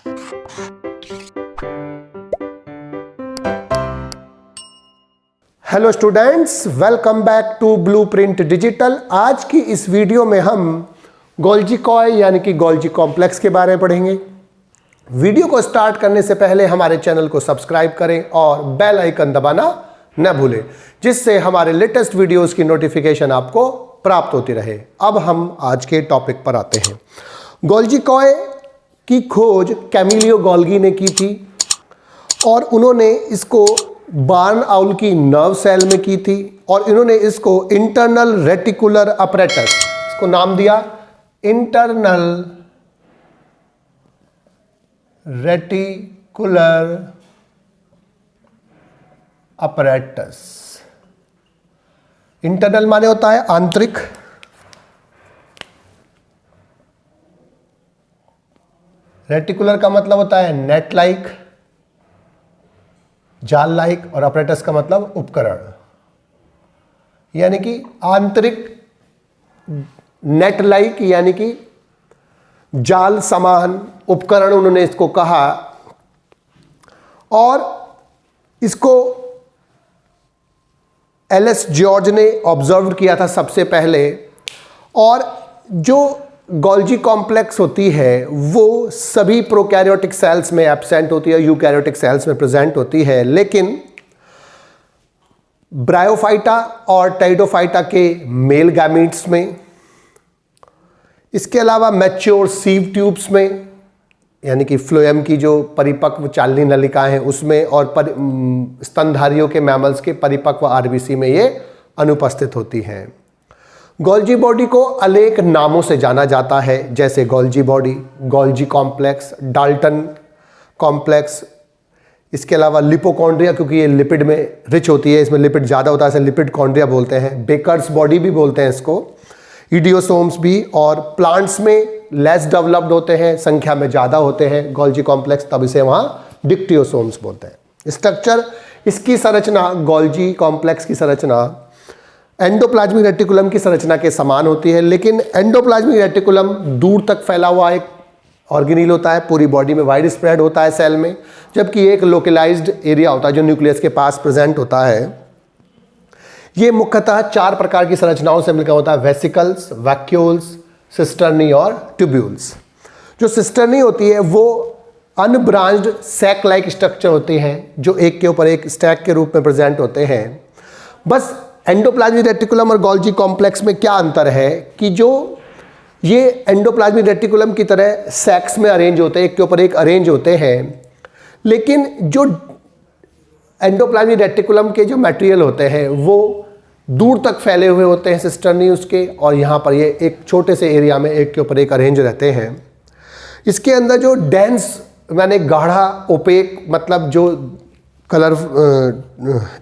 Hello students, welcome back to Blueprint Digital. आज की इस वीडियो में हम गोल्जी कॉय यानी कि गोल्जी कॉम्प्लेक्स के बारे में पढ़ेंगे। वीडियो को स्टार्ट करने से पहले हमारे चैनल को सब्सक्राइब करें और बेल आइकन दबाना न भूलें, जिससे हमारे लेटेस्ट वीडियोस की नोटिफिकेशन आपको प्राप्त होती रहे। अब हम आज के टॉपिक पर आते हैं। गोल्जी कॉय की खोज कैमिलियो गोल्गी ने की थी और उन्होंने इसको बार्न आउल की नर्व सेल में की थी और इन्होंने इसको इंटरनल रेटिकुलर अपरेटस, इसको नाम दिया इंटरनल रेटिकुलर अपरेटस। इंटरनल माने होता है आंतरिक, रेटिकुलर का मतलब होता है नेट लाइक, जाल लाइक, और अपरेटस का मतलब उपकरण, यानी कि आंतरिक नेट लाइक यानी कि जाल समान उपकरण उन्होंने इसको कहा। और इसको एलएस जॉर्ज ने ऑब्जर्व किया था सबसे पहले। और जो गोल्जी कॉम्प्लेक्स होती है वो सभी प्रोकैरियोटिक सेल्स में एब्सेंट होती है, यूकैरियोटिक सेल्स में प्रेजेंट होती है, लेकिन ब्रायोफाइटा और टाइडोफाइटा के मेल गैमीट्स में, इसके अलावा मैच्योर सीव ट्यूब्स में यानी कि फ्लोएम की जो परिपक्व चालनी नलिकाएं हैं उसमें, और स्तनधारियों के मैमल्स के परिपक्व आरबीसी में ये अनुपस्थित होती हैं। गोल्जी बॉडी को अनेक नामों से जाना जाता है, जैसे Golgi body, Golgi complex, Dalton complex. इसके अलावा लिपोकॉन्ड्रिया, क्योंकि ये लिपिड में रिच होती है, इसमें लिपिड ज़्यादा होता है, इसे लिपिड कॉन्ड्रिया बोलते हैं। बेकर्स बॉडी भी बोलते हैं इसको, इडियोसोम्स भी। और प्लांट्स में लेस डेवलप्ड होते हैं, संख्या में ज़्यादा होते हैं गोल्जी कॉम्प्लेक्स, तब इसे वहाँ डिक्टियोसोम्स बोलते हैं। स्ट्रक्चर, इसकी संरचना, गोल्जी कॉम्प्लेक्स की संरचना एंडोप्लाज्मिक रेटिकुलम की संरचना के समान होती है, लेकिन एंडोप्लाज्मिक रेटिकुलम दूर तक फैला हुआ एक ऑर्गेनील होता है, पूरी बॉडी में वाइड स्प्रेड होता है सेल में, जबकि एक लोकलाइज्ड एरिया होता है जो न्यूक्लियस के पास प्रेजेंट होता है। ये मुख्यतः 4 प्रकार की संरचनाओं से मिलकर होता है: वेसिकल्स, वैक्यूल्स, सिस्टर्नी और ट्यूब्यूल्स। जो सिस्टर्नी होती है वो अनब्रांच्ड सैक लाइक स्ट्रक्चर होती हैं जो एक के ऊपर एक स्टैक के रूप में प्रेजेंट होते हैं। बस एंडोप्लाज्मिक रेटिकुलम और गोल्जी कॉम्प्लेक्स में क्या अंतर है कि जो ये एंडोप्लाज्मिक रेटिकुलम की तरह सैक्स में अरेंज होते हैं, एक के ऊपर एक अरेंज होते हैं, लेकिन जो एंडोप्लाज्मिक रेटिकुलम के जो मटेरियल होते हैं वो दूर तक फैले हुए होते हैं सिस्टर्नी उसके, और यहाँ पर ये एक छोटे से एरिया में एक के ऊपर एक अरेंज रहते हैं। इसके अंदर जो डेंस माने गाढ़ा, ओपेक मतलब जो कलर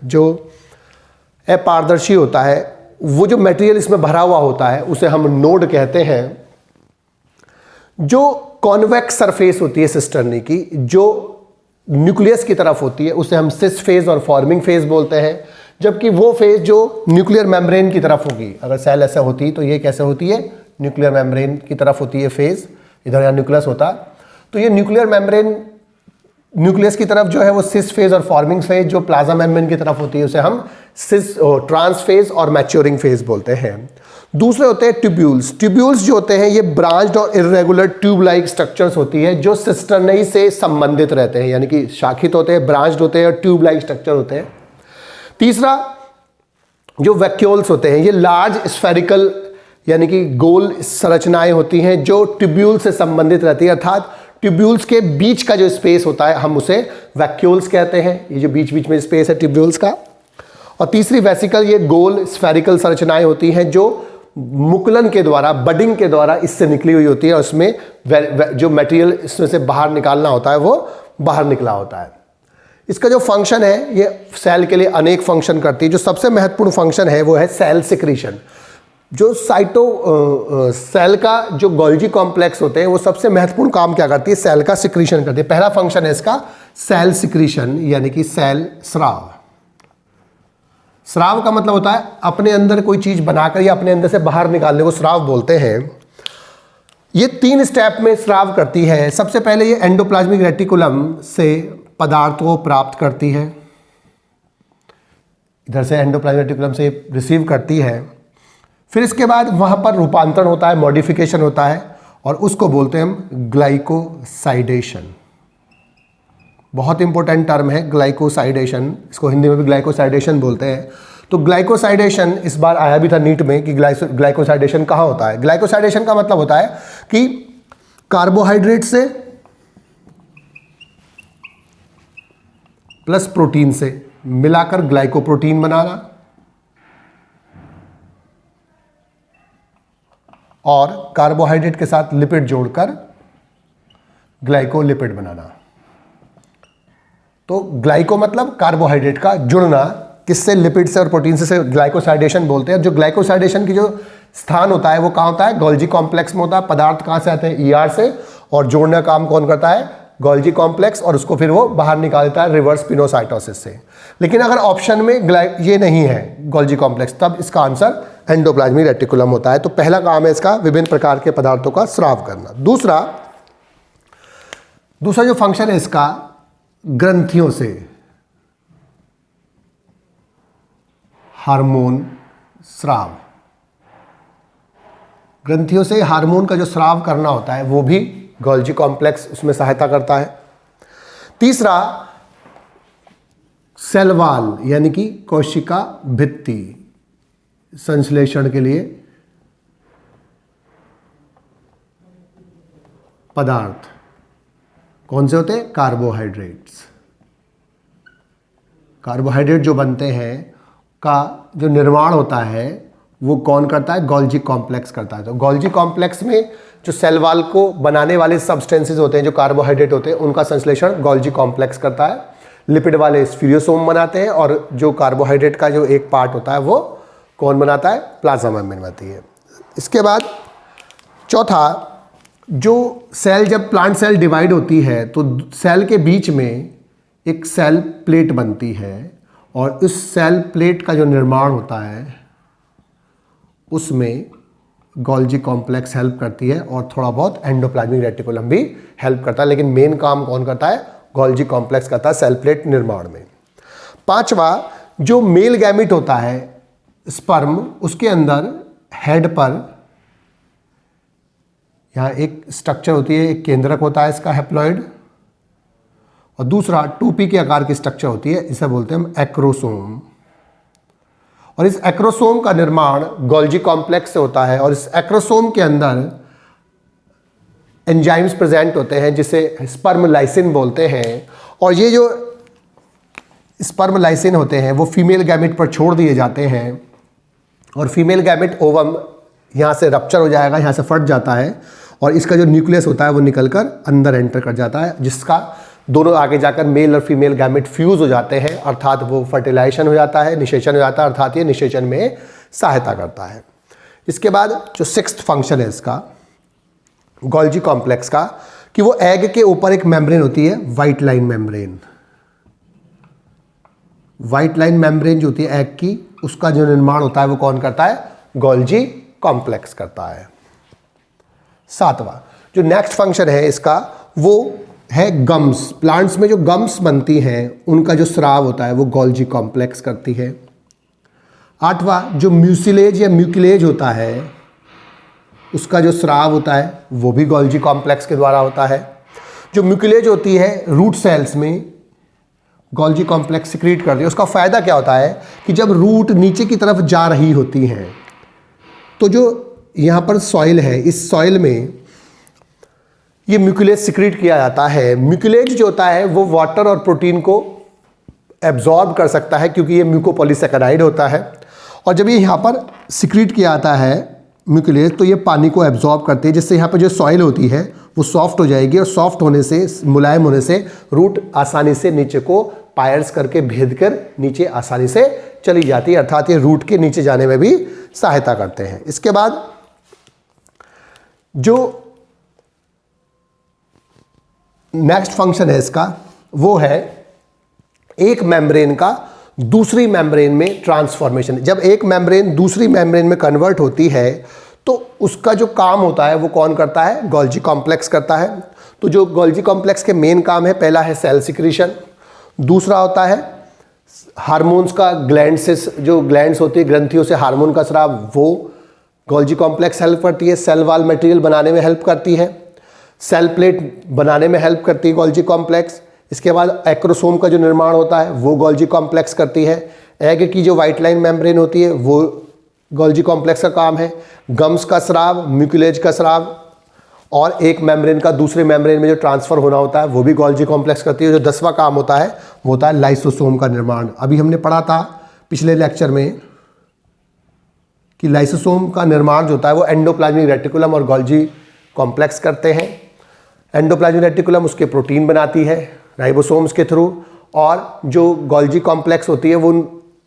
जो अपारदर्शी होता है, वो जो मटेरियल इसमें भरा हुआ होता है उसे हम नोड कहते हैं। जो कॉन्वेक्स सरफेस होती है सिस्टर्नी की, जो न्यूक्लियस की तरफ होती है, उसे हम सिस फेज और फॉर्मिंग फेज बोलते हैं, जबकि वो फेज जो न्यूक्लियर मेम्ब्रेन की तरफ होगी, अगर सेल ऐसा होती तो ये कैसे होती है, न्यूक्लियर मेम्ब्रेन की तरफ होती है फेज, इधर यहाँ न्यूक्लियस होता, तो ये न्यूक्लियर मेम्ब्रेन न्यूक्लियस की तरफ जो है वो सिस फेज और फॉर्मिंग फेज, जो प्लाज्मा मेम्ब्रेन की तरफ होती है उसे हम सिस ट्रांस फेज और मैच्योरिंग फेज बोलते हैं। दूसरे होते हैं ट्यूब्यूल्स। ट्यूब्यूल्स जो होते हैं ये ब्रांच्ड और इरेगुलर ट्यूब लाइक स्ट्रक्चर्स होती है जो सिस्टर्नी से संबंधित रहते हैं, यानी कि शाखित होते हैं, ब्रांच्ड होते हैं और ट्यूब लाइक स्ट्रक्चर होते हैं। तीसरा जो वैक्यूल्स होते हैं, ये लार्ज स्फेरिकल यानी कि गोल संरचनाएं होती हैं जो ट्यूब्यूल से संबंधित रहती है, अर्थात ट्यूब्यूल्स के बीच का जो स्पेस होता है हम उसे वैक्यूल्स कहते हैं, ये जो बीच बीच में स्पेस है ट्यूब्यूल्स का। और तीसरी वेसिकल, ये गोल स्फेरिकल संरचनाएं होती हैं जो मुकुलन के द्वारा, बडिंग के द्वारा इससे निकली हुई होती है, और उसमें जो मटेरियल इसमें से बाहर निकालना होता है वो बाहर निकला होता है। इसका जो फंक्शन है ये सेल के लिए अनेक फंक्शन करती है। जो सबसे महत्वपूर्ण फंक्शन है वो है सेल सिक्रीशन। जो सेल का जो गोल्जी कॉम्प्लेक्स होते हैं वो सबसे महत्वपूर्ण काम क्या करती है, सेल का सिक्रीशन करती है। पहला फंक्शन है इसका सेल सिक्रीशन, यानी कि सेल स्राव। स्राव का मतलब होता है अपने अंदर कोई चीज बनाकर या अपने अंदर से बाहर निकालने को स्राव बोलते हैं। ये 3 स्टेप में स्राव करती है। सबसे पहले ये एंडोप्लाज्मिक रेटिकुलम से पदार्थ को प्राप्त करती है, इधर से एंडोप्लाज्मिक रेटिकुलम से रिसीव करती है। फिर इसके बाद वहाँ पर रूपांतरण होता है, मॉडिफिकेशन होता है, और उसको बोलते हैं हम ग्लाइकोसाइडेशन। बहुत इंपॉर्टेंट टर्म है ग्लाइकोसाइडेशन, इसको हिंदी में भी ग्लाइकोसाइडेशन बोलते हैं। तो ग्लाइकोसाइडेशन इस बार आया भी था नीट में कि ग्लाइकोसाइडेशन कहाँ होता है। ग्लाइकोसाइडेशन का मतलब होता है कि कार्बोहाइड्रेट से प्लस प्रोटीन से मिलाकर ग्लाइकोप्रोटीन बनाना और कार्बोहाइड्रेट के साथ लिपिड जोड़कर ग्लाइकोलिपिड बनाना। तो ग्लाइको मतलब कार्बोहाइड्रेट का जुड़ना, किससे? लिपिड से और प्रोटीन से ग्लाइकोसाइडेशन बोलते हैं। जो ग्लाइकोसाइडेशन की जो स्थान होता है वो कहाँ होता है? गोल्जी कॉम्प्लेक्स में होता है। पदार्थ कहाँ से आते हैं? ईआर से, और जोड़ने का काम कौन करता है? गोल्जी कॉम्प्लेक्स, और उसको फिर वो बाहर निकाल देता है रिवर्स पिनोसाइटोसिस से। लेकिन अगर ऑप्शन में ये नहीं है गोल्जी कॉम्प्लेक्स, तब इसका आंसर एंडोप्लाज्मिक रेटिकुलम होता है। तो पहला काम है इसका विभिन्न प्रकार के पदार्थों का स्राव करना। दूसरा जो फंक्शन है इसका, ग्रंथियों से हार्मोन स्राव। ग्रंथियों से हार्मोन का जो स्राव करना होता है वो भी गोल्जी कॉम्प्लेक्स उसमें सहायता करता है। तीसरा, सेल वॉल यानी कि कोशिका भित्ति संश्लेषण के लिए पदार्थ कौन से होते हैं? कार्बोहाइड्रेट्स। कार्बोहाइड्रेट जो बनते हैं का जो निर्माण होता है वो कौन करता है? गोल्जी कॉम्प्लेक्स करता है। तो गोल्जी कॉम्प्लेक्स में जो सेल वॉल को बनाने वाले सब्सटेंसेस होते हैं, जो कार्बोहाइड्रेट होते हैं, उनका संश्लेषण गोल्जी कॉम्प्लेक्स करता है। लिपिड वाले स्फीरियोसोम बनाते हैं, और जो कार्बोहाइड्रेट का जो एक पार्ट होता है वो कौन बनाता है? प्लाज्मा मेम्ब्रेन बनाती है। इसके बाद चौथा, जो सेल, जब प्लांट सेल डिवाइड होती है तो सेल के बीच में एक सेल प्लेट बनती है, और इस सेल प्लेट का जो निर्माण होता है उसमें गोल्जी कॉम्प्लेक्स हेल्प करती है, और थोड़ा बहुत एंडोप्लाज्मिक रेटिकुलम भी हेल्प करता है। लेकिन मेन काम कौन करता है? गोल्जी कॉम्प्लेक्स करता है सेल प्लेट निर्माण में। पांचवा, जो मेल गैमिट होता है स्पर्म, उसके अंदर हेड पर यहाँ एक स्ट्रक्चर होती है, एक केंद्रक होता है इसका हैप्लॉइड, और दूसरा 2p के आकार की स्ट्रक्चर होती है, इसे बोलते हैं हम एक्रोसोम। और इस एक्रोसोम का निर्माण गोल्जी कॉम्प्लेक्स से होता है, और इस एक्रोसोम के अंदर एंजाइम्स प्रेजेंट होते हैं जिसे स्पर्म लाइसिन बोलते हैं। और ये जो स्पर्म लाइसिन होते हैं वो फीमेल गैमेट पर छोड़ दिए जाते हैं, और फीमेल गैमेट ओवम यहाँ से रप्चर हो जाएगा, यहाँ से फट जाता है, और इसका जो न्यूक्लियस होता है वो निकलकर अंदर एंटर कर जाता है, जिसका दोनों आगे जाकर मेल और फीमेल गैमेट फ्यूज हो जाते हैं, अर्थात वो फर्टिलाइजेशन हो जाता है, निषेचन हो जाता है, अर्थात ये निषेचन में सहायता करता है। इसके बाद जो 6th फंक्शन है इसका गोल्जी कॉम्प्लेक्स का, कि वो एग के ऊपर एक मेम्ब्रेन होती है, white line membrane. White line membrane जो होती है एग की, उसका जो निर्माण होता है वो कौन करता है? गोल्जी कॉम्प्लेक्स करता है। 7वां जो नेक्स्ट फंक्शन है इसका वो है गम्स। प्लांट्स में जो गम्स बनती हैं उनका जो स्राव होता है वो गोल्जी कॉम्प्लेक्स करती है। 8वां जो म्यूसिलेज या म्यूकिलेज होता है उसका जो स्राव होता है वो भी गोल्जी कॉम्प्लेक्स के द्वारा होता है। जो म्यूकिलेज होती है रूट सेल्स में गोल्जी कॉम्प्लेक्स सिक्रीट करती है। उसका फ़ायदा क्या होता है कि जब रूट नीचे की तरफ जा रही होती हैं तो जो यहाँ पर सॉइल है, इस सॉइल में ये म्यूकिलेज सिक्रीट किया जाता है। म्यूकिलेज जो होता है वो वाटर और प्रोटीन को एब्जॉर्ब कर सकता है क्योंकि ये म्यूकोपॉलीसेकेराइड होता है, और जब ये यहाँ पर सिक्रीट किया जाता है म्यूकिलेज तो ये पानी को एब्जॉर्ब करते हैं, जिससे यहाँ पर जो सॉइल होती है वो सॉफ्ट हो जाएगी, और सॉफ्ट होने से, मुलायम होने से रूट आसानी से नीचे को पायर्स करके भेद कर नीचे आसानी से चली जाती है, अर्थात ये रूट के नीचे जाने में भी सहायता करते हैं। इसके बाद जो नेक्स्ट फंक्शन है इसका वो है एक मेम्ब्रेन का दूसरी मेम्ब्रेन में ट्रांसफॉर्मेशन। जब एक मेम्ब्रेन दूसरी मेम्ब्रेन में कन्वर्ट होती है तो उसका जो काम होता है वो कौन करता है? गोल्जी कॉम्प्लेक्स करता है। तो जो गोल्जी कॉम्प्लेक्स के मेन काम है, पहला है सेल सिक्रीशन, दूसरा होता है हार्मोन्स का ग्लैंड से, जो ग्लैंड्स होती है ग्रंथियों से हार्मोन का स्राव, वो गोल्जी कॉम्प्लेक्स हेल्प करती है। सेल वॉल मटेरियल बनाने में हेल्प करती है, सेल प्लेट बनाने में हेल्प करती है गोल्जी कॉम्प्लेक्स। इसके बाद एक्रोसोम का जो निर्माण होता है वो गोल्जी कॉम्प्लेक्स करती है। एग की जो व्हाइट लाइन मेम्ब्रेन होती है वो गोल्जी कॉम्प्लेक्स का काम है। गम्स का स्राव, म्यूकुलेज का स्राव और एक मेम्ब्रेन का दूसरे मेम्ब्रेन में जो ट्रांसफर होना होता है वो भी गोल्जी कॉम्प्लेक्स करती है। जो 10वां काम होता है वो होता है लाइसोसोम का निर्माण। अभी हमने पढ़ा था पिछले लेक्चर में कि लाइसोसोम का निर्माण जो होता है वो एंडोप्लाज्मिक रेटिकुलम और गोल्जी कॉम्प्लेक्स करते हैं। एंडोप्लाज्मिक रेटिकुलम उसके प्रोटीन बनाती है राइबोसोम्स के थ्रू, और जो गोल्जी कॉम्प्लेक्स होती है वो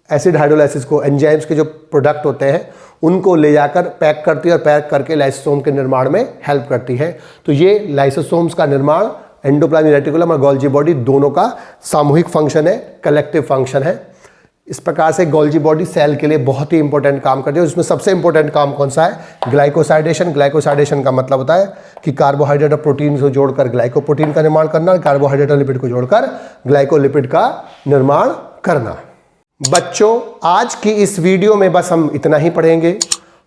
एसिड हाइड्रोलाइसिस को, एंजाइम्स के जो प्रोडक्ट होते हैं उनको ले जाकर पैक करती है और पैक करके लाइसोसोम के निर्माण में हेल्प करती है। तो ये लाइसोसोम्स का निर्माण एंडोप्लाज्मिक रेटिकुलम और गोल्जी बॉडी दोनों का सामूहिक फंक्शन है, कलेक्टिव फंक्शन है। इस प्रकार से गोल्जी बॉडी सेल के लिए बहुत ही इंपॉर्टेंट काम करती है। उसमें सबसे इंपॉर्टेंट काम कौन सा है? ग्लाइकोसाइडेशन। ग्लाइकोसाइडेशन का मतलब होता है कि कार्बोहाइड्रेट और प्रोटीन को जोड़कर ग्लाइकोप्रोटीन का निर्माण करना, कार्बोहाइड्रेट और लिपिड को जोड़कर ग्लाइकोलिपिड का निर्माण करना। बच्चों, आज की इस वीडियो में बस हम इतना ही पढ़ेंगे।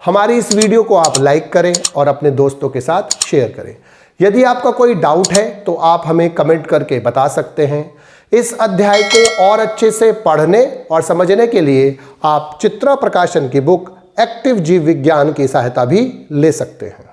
हमारी इस वीडियो को आप लाइक करें और अपने दोस्तों के साथ शेयर करें। यदि आपका कोई डाउट है तो आप हमें कमेंट करके बता सकते हैं। इस अध्याय को और अच्छे से पढ़ने और समझने के लिए आप चित्रा प्रकाशन की बुक एक्टिव जीव विज्ञान की सहायता भी ले सकते हैं।